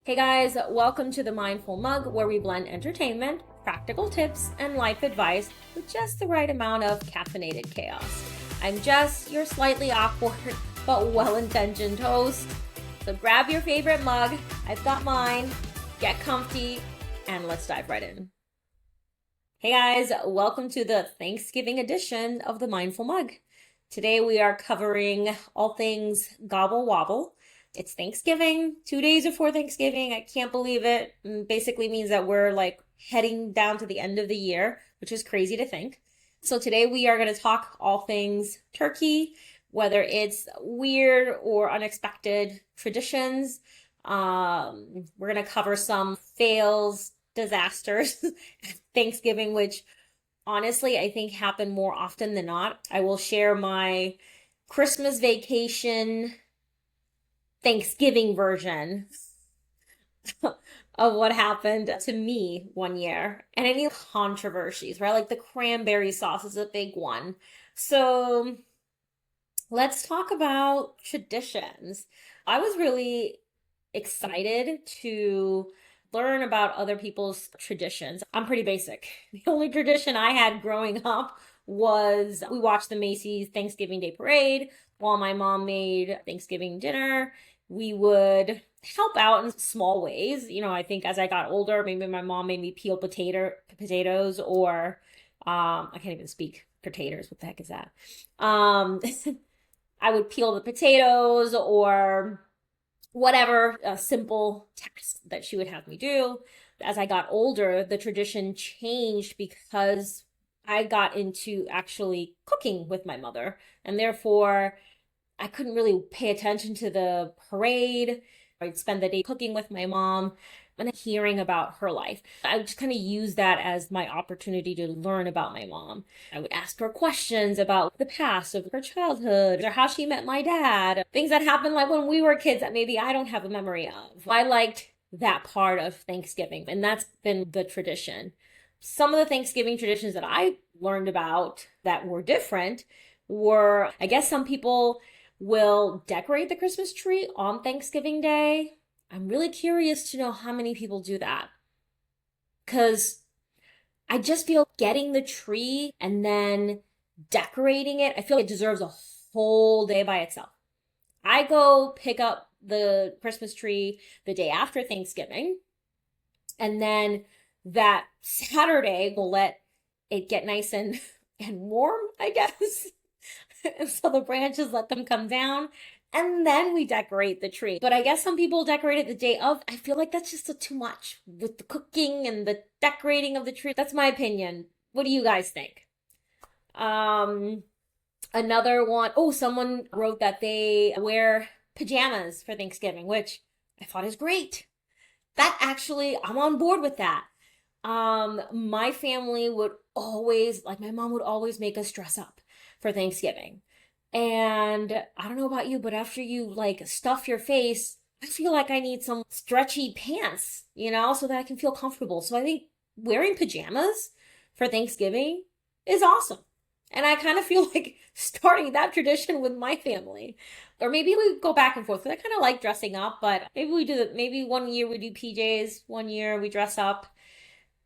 Hey guys, welcome to the Mindful Mug, where we blend entertainment, practical tips, and life advice with just the right amount of caffeinated chaos. I'm Jess, your slightly awkward but well-intentioned host. So grab your favorite mug, I've got mine, get comfy, and let's dive right in. Hey guys, welcome to the Thanksgiving edition of the Mindful Mug. Today we are covering all things gobble wobble. It's Thanksgiving, 2 days before Thanksgiving. I can't believe it. Basically means that we're like heading down to the end of the year, which is crazy to think. So today we are going to talk all things turkey, whether it's weird or unexpected traditions. We're going to cover some fails, disasters, Thanksgiving, which honestly I think happen more often than not. I will share my Christmas vacation Thanksgiving version of what happened to me one year and any controversies, right? Like the cranberry sauce is a big one. So let's talk about traditions. I was really excited to learn about other people's traditions. I'm pretty basic. The only tradition I had growing up was we watched the Macy's Thanksgiving Day Parade while my mom made Thanksgiving dinner. We would help out in small ways. I think as I got older, maybe my mom made me peel potatoes or I can't even speak potatoes. What the heck is that? I would peel the potatoes or whatever simple task that she would have me do. As I got older, the tradition changed because I got into actually cooking with my mother, and therefore I couldn't really pay attention to the parade. I'd spend the day cooking with my mom and hearing about her life. I would just kind of use that as my opportunity to learn about my mom. I would ask her questions about the past of her childhood or how she met my dad, things that happened like when we were kids that maybe I don't have a memory of. I liked that part of Thanksgiving, and that's been the tradition. Some of the Thanksgiving traditions that I learned about that were different were, I guess some people will decorate the Christmas tree on Thanksgiving Day. I'm really curious to know how many people do that. Because I just feel getting the tree and then decorating it, I feel it deserves a whole day by itself. I go pick up the Christmas tree the day after Thanksgiving, and then that Saturday we'll let it get nice and warm, I guess. And so the branches, let them come down, and then we decorate the tree. But I guess some people decorate it the day of. I feel like that's just too much with the cooking and the decorating of the tree. That's my opinion. What do you guys think? Um, Another one, oh, someone wrote that they wear pajamas for Thanksgiving, which I thought is great. That actually, I'm on board with that. My family would always, like my mom would always make us dress up for Thanksgiving. And I don't know about you, but after you like stuff your face, I feel like I need some stretchy pants, so that I can feel comfortable. So I think wearing pajamas for Thanksgiving is awesome. And I kind of feel like starting that tradition with my family. Or maybe we go back and forth. I kind of like dressing up, but maybe we do that. Maybe one year we do PJs, one year we dress up.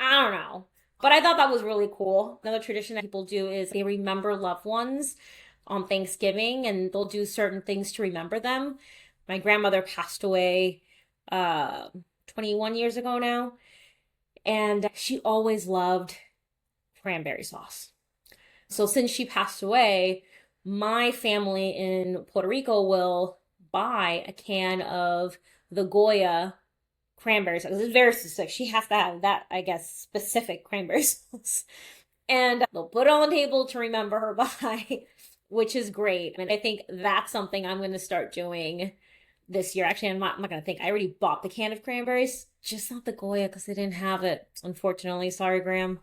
I don't know. But I thought that was really cool. Another tradition that people do is they remember loved ones on Thanksgiving, and they'll do certain things to remember them. My grandmother passed away 21 years ago now, and she always loved cranberry sauce. So since she passed away, my family in Puerto Rico will buy a can of the Goya cranberry sauce. It's very specific. She has to have that, I guess, specific cranberry sauce. And they'll put it on the table to remember her by, which is great. And I think that's something I'm going to start doing this year. Actually, I'm not going to think. I already bought the can of cranberries, just not the Goya because they didn't have it, unfortunately. Sorry, Graham.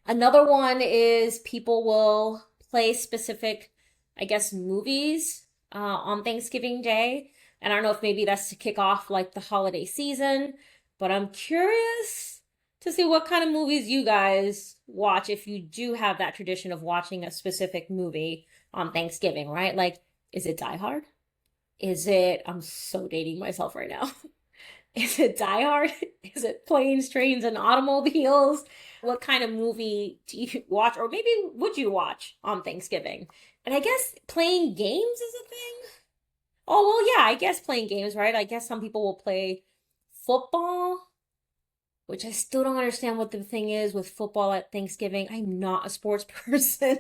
Another one is people will play specific, I guess, movies on Thanksgiving Day. And I don't know if maybe that's to kick off like the holiday season, but I'm curious to see what kind of movies you guys watch if you do have that tradition of watching a specific movie on Thanksgiving, right? Like, is it Die Hard? Is it, I'm so dating myself right now. Is it Die Hard? Is it Planes, Trains, and Automobiles? What kind of movie do you watch, or maybe would you watch on Thanksgiving? And I guess playing games is a thing. Oh, well, yeah, I guess playing games, right? I guess some people will play football, which I still don't understand what the thing is with football at Thanksgiving. I'm not a sports person,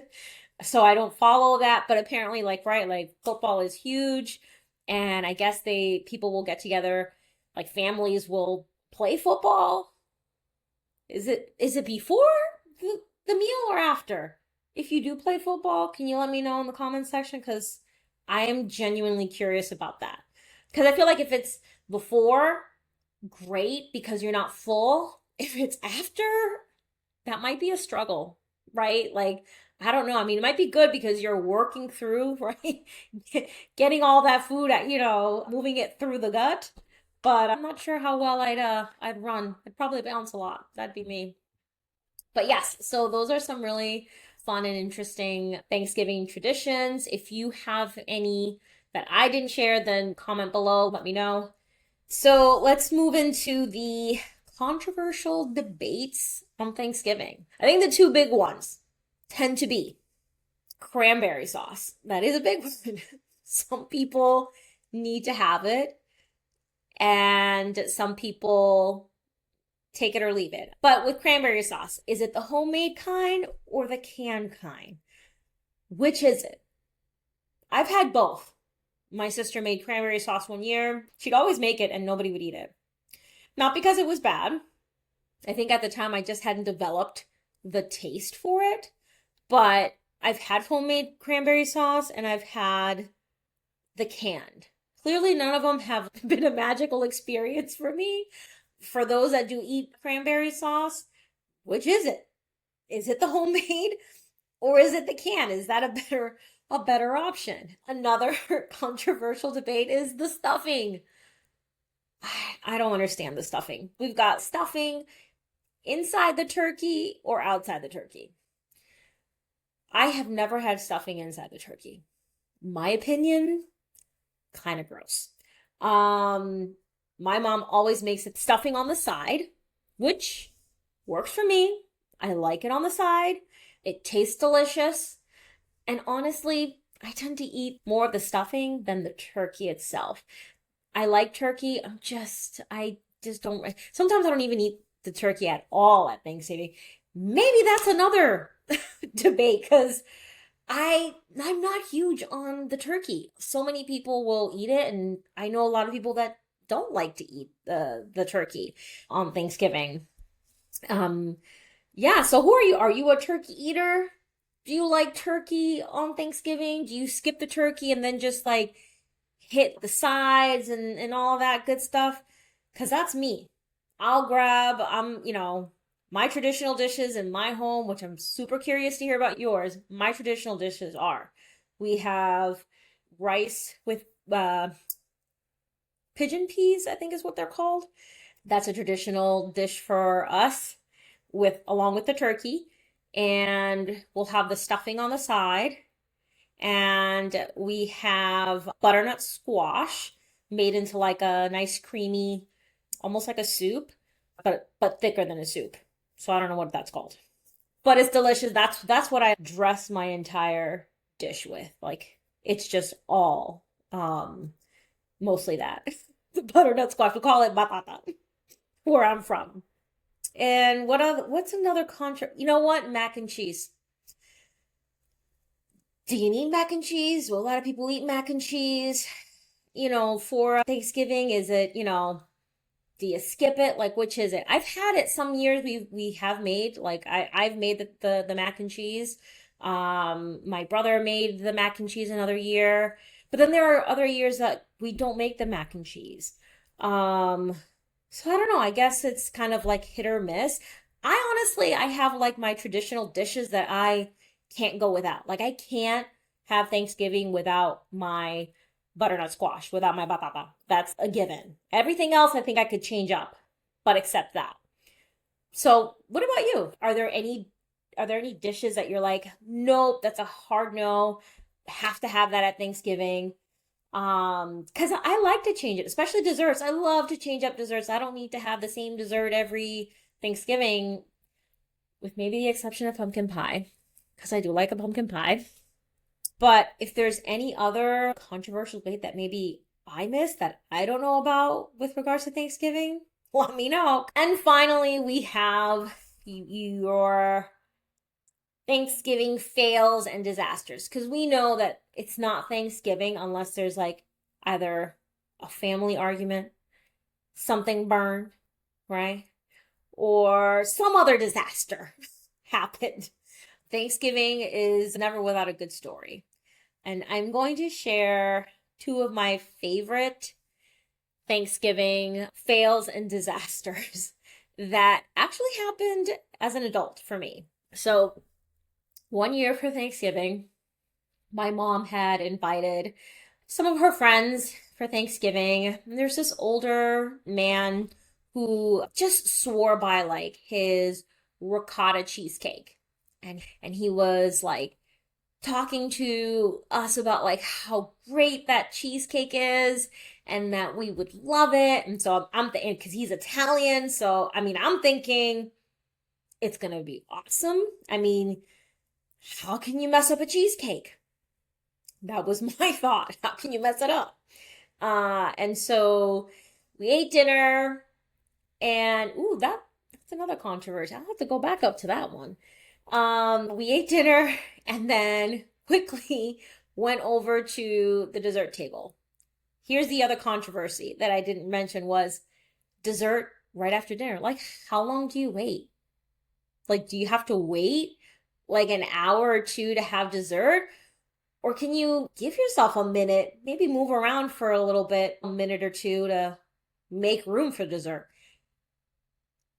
so I don't follow that. But apparently, like, right, like football is huge, and I guess people will get together, like families will play football. Is it before the meal or after? If you do play football, can you let me know in the comments section? Because I am genuinely curious about that. Because I feel like if it's before, great because you're not full. If it's after, that might be a struggle, right? Like, I don't know. I mean, it might be good because you're working through, right? Getting all that food, moving it through the gut. But I'm not sure how well I'd run. I'd probably bounce a lot. That'd be me. But yes, so those are some really fun and interesting Thanksgiving traditions. If you have any that I didn't share, then comment below, let me know. So let's move into the controversial debates on Thanksgiving. I think the two big ones tend to be cranberry sauce. That is a big one. Some people need to have it, and some people take it or leave it. But with cranberry sauce, is it the homemade kind or the canned kind? Which is it? I've had both. My sister made cranberry sauce one year. She'd always make it and nobody would eat it. Not because it was bad. I think at the time I just hadn't developed the taste for it. But I've had homemade cranberry sauce and I've had the canned. Clearly, none of them have been a magical experience for me. For those that do eat cranberry sauce, which is it? Is it the homemade or is it the can? Is that a better option? Another controversial debate is the stuffing. I don't understand the stuffing. We've got stuffing inside the turkey or outside the turkey. I have never had stuffing inside the turkey. My opinion, kind of gross. My mom always makes it stuffing on the side, which works for me. I like it on the side. It tastes delicious. And honestly, I tend to eat more of the stuffing than the turkey itself. I like turkey. I just don't. Sometimes I don't even eat the turkey at all at Thanksgiving. Maybe that's another debate because I'm not huge on the turkey. So many people will eat it, and I know a lot of people that don't like to eat the turkey on Thanksgiving. Um, yeah, so who are you? Are you a turkey eater? Do you like turkey on Thanksgiving? Do you skip the turkey and then just like hit the sides and all that good stuff? Because that's me. I'll grab, my traditional dishes in my home, which I'm super curious to hear about yours. My traditional dishes are we have rice with pigeon peas, I think is what they're called. That's a traditional dish for us with along with the turkey. And we'll have the stuffing on the side. And we have butternut squash made into like a nice creamy, almost like a soup, but thicker than a soup. So I don't know what that's called. But it's delicious. That's what I dress my entire dish with. Like it's just all mostly that. The butternut squash. We call it batata where I'm from. And what's another you know what? Mac and cheese. Do you need mac and cheese? Well, a lot of people eat mac and cheese. For Thanksgiving, is it, do you skip it? Like, which is it? I've had it some years we have made, like I've made the mac and cheese. My brother made the mac and cheese another year. But then there are other years that we don't make the mac and cheese. Um, so I don't know. I guess it's kind of like hit or miss. I have like my traditional dishes that I can't go without. Like I can't have Thanksgiving without my butternut squash, without my batata. That's a given. Everything else I think I could change up, but except that. So, what about you? Are there any dishes that you're like, nope, that's a hard no. Have to have that at Thanksgiving. Because I like to change it, especially desserts. I love to change up desserts. I don't need to have the same dessert every Thanksgiving, with maybe the exception of pumpkin pie, because I do like a pumpkin pie. But if there's any other controversial debate that maybe I missed that I don't know about with regards to Thanksgiving, let me know. And finally, we have your Thanksgiving fails and disasters, because we know that it's not Thanksgiving unless there's like either a family argument, something burned, right? Or some other disaster happened. Thanksgiving is never without a good story. And I'm going to share two of my favorite Thanksgiving fails and disasters that actually happened as an adult for me. So, one year for Thanksgiving, my mom had invited some of her friends for Thanksgiving. There's this older man who just swore by like his ricotta cheesecake. And he was like talking to us about like how great that cheesecake is and that we would love it. And so I'm thinking, because he's Italian, so I mean, I'm thinking it's gonna be awesome. I mean, how can you mess up a cheesecake? That was my thought. How can you mess it up? And so we ate dinner, and ooh, that's another controversy. I'll have to go back up to that one. We ate dinner and then quickly went over to the dessert table. Here's the other controversy that I didn't mention was dessert right after dinner. Like, how long do you wait? Like, do you have to wait like an hour or two to have dessert? Or can you give yourself a minute, maybe move around for a little bit, a minute or two to make room for dessert?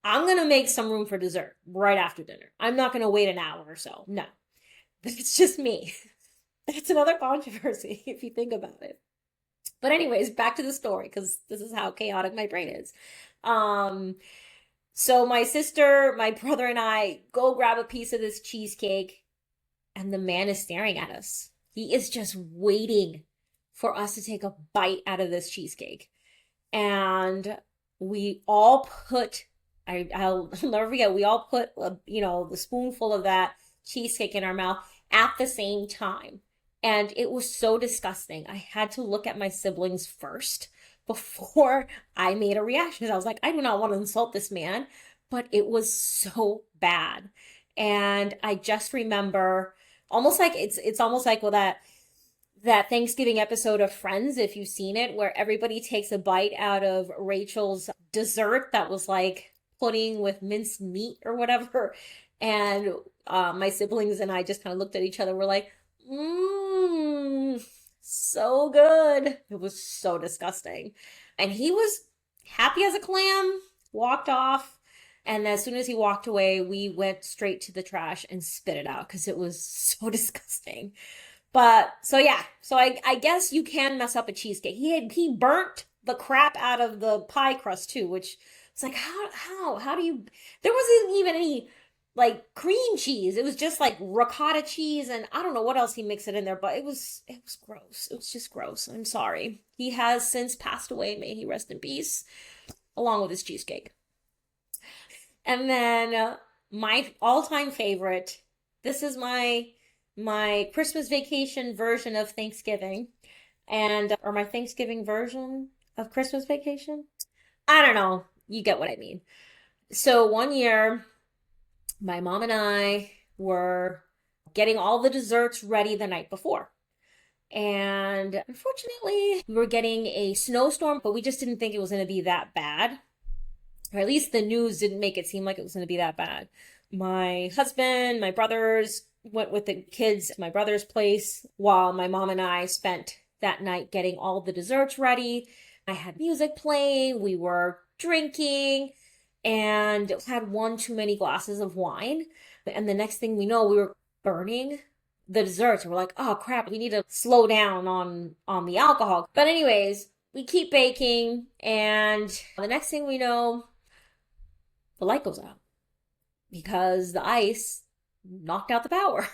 I'm going to make some room for dessert right after dinner. I'm not going to wait an hour or so. No, it's just me. That's another controversy if you think about it. But anyways, back to the story, because this is how chaotic my brain is. So my sister, my brother, and I go grab a piece of this cheesecake, and the man is staring at us. He is just waiting for us to take a bite out of this cheesecake. And we all put, I'll never forget, we all put, the spoonful of that cheesecake in our mouth at the same time. And it was so disgusting. I had to look at my siblings first before I made a reaction. I was like, I do not want to insult this man, but it was so bad. And I just remember almost like it's almost like, well, that Thanksgiving episode of Friends, if you've seen it, where everybody takes a bite out of Rachel's dessert that was like pudding with minced meat or whatever. And my siblings and I just kind of looked at each other. We're like, so good. It was so disgusting. And he was happy as a clam, walked off. And as soon as he walked away, we went straight to the trash and spit it out because it was so disgusting. But so yeah, so I guess you can mess up a cheesecake. He burnt the crap out of the pie crust too, which it's like how do you? There wasn't even any like cream cheese. It was just like ricotta cheese, and I don't know what else he mixed it in there, but it was gross. It was just gross. I'm sorry. He has since passed away. May he rest in peace, along with his cheesecake. And then my all-time favorite. This is my Christmas vacation version of Thanksgiving, and or my Thanksgiving version of Christmas vacation. I don't know. You get what I mean. So one year, my mom and I were getting all the desserts ready the night before. And unfortunately, we were getting a snowstorm, but we just didn't think it was going to be that bad. Or at least the news didn't make it seem like it was going to be that bad. My husband, my brothers went with the kids to my brother's place while my mom and I spent that night getting all the desserts ready. I had music playing, we were drinking, and had one too many glasses of wine. And the next thing we know, we were burning the desserts. We're like, oh crap, we need to slow down on the alcohol. But anyways, we keep baking, and the next thing we know, the light goes out because the ice knocked out the power.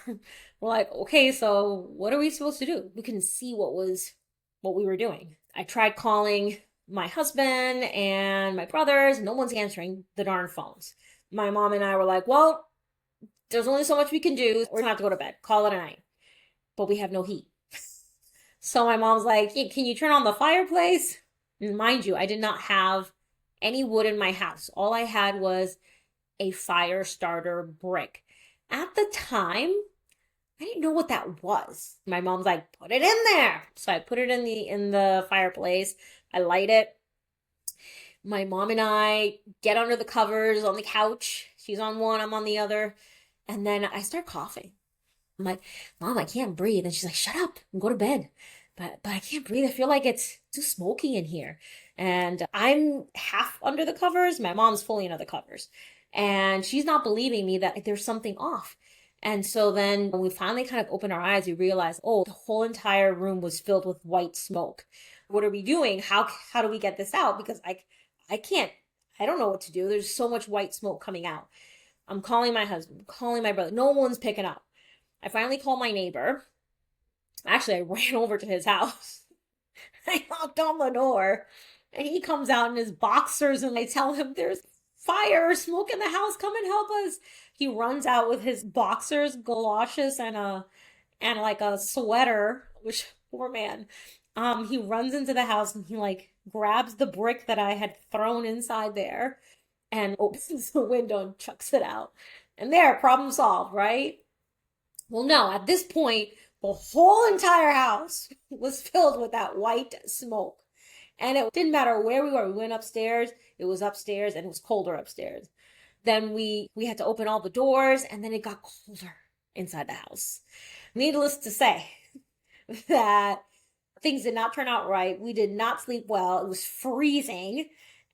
We're like, okay, so what are we supposed to do? We couldn't see what was what we were doing. I tried calling my husband and my brothers. No one's answering the darn phones. My mom and I were like, well, there's only so much we can do. We're gonna have to go to bed. Call it a night. But we have no heat. So my mom's like, hey, can you turn on the fireplace? And mind you, I did not have any wood in my house. All I had was a fire starter brick. At the time, I didn't know what that was. My mom's like, put it in there. So I put it in the fireplace. I light it. My mom and I get under the covers on the couch. She's on one, I'm on the other. And then I start coughing. I'm like, Mom, I can't breathe. And she's like, shut up and go to bed. But I can't breathe. I feel like it's too smoky in here. And I'm half under the covers. My mom's fully under the covers. And she's not believing me that there's something off. And so then when we finally kind of opened our eyes, we realized, oh, the whole entire room was filled with white smoke. What are we doing? How do we get this out? Because I can't, I don't know what to do. There's so much white smoke coming out. I'm calling my husband, calling my brother. No one's picking up. I finally called my neighbor. Actually, I ran over to his house. I knocked on the door and he comes out in his boxers and I tell him there's fire, smoke in the house. Come and help us. He runs out with his boxers, galoshes, and like a sweater, which poor man. He runs into the house and he like grabs the brick that I had thrown inside there and opens the window and chucks it out. And there, problem solved, right? Well, no, at this point, the whole entire house was filled with that white smoke. And it didn't matter where we were. We went upstairs, it was upstairs, and it was colder upstairs. Then we had to open all the doors, and then it got colder inside the house. Needless to say, that things did not turn out right. We did not sleep well. It was freezing.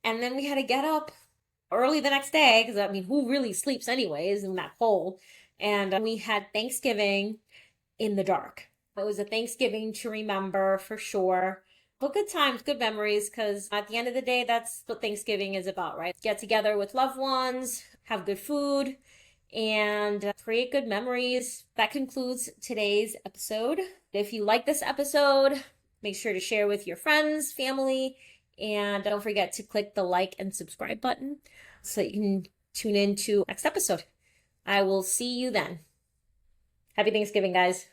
And then we had to get up early the next day, because I mean, who really sleeps anyways in that cold? And we had Thanksgiving in the dark. It was a Thanksgiving to remember for sure. But good times, good memories, because at the end of the day, that's what Thanksgiving is about, right? Get together with loved ones, have good food, and create good memories. That concludes today's episode. If you like this episode, make sure to share with your friends, family, and don't forget to click the like and subscribe button so that you can tune in to next episode. I will see you then. Happy Thanksgiving, guys.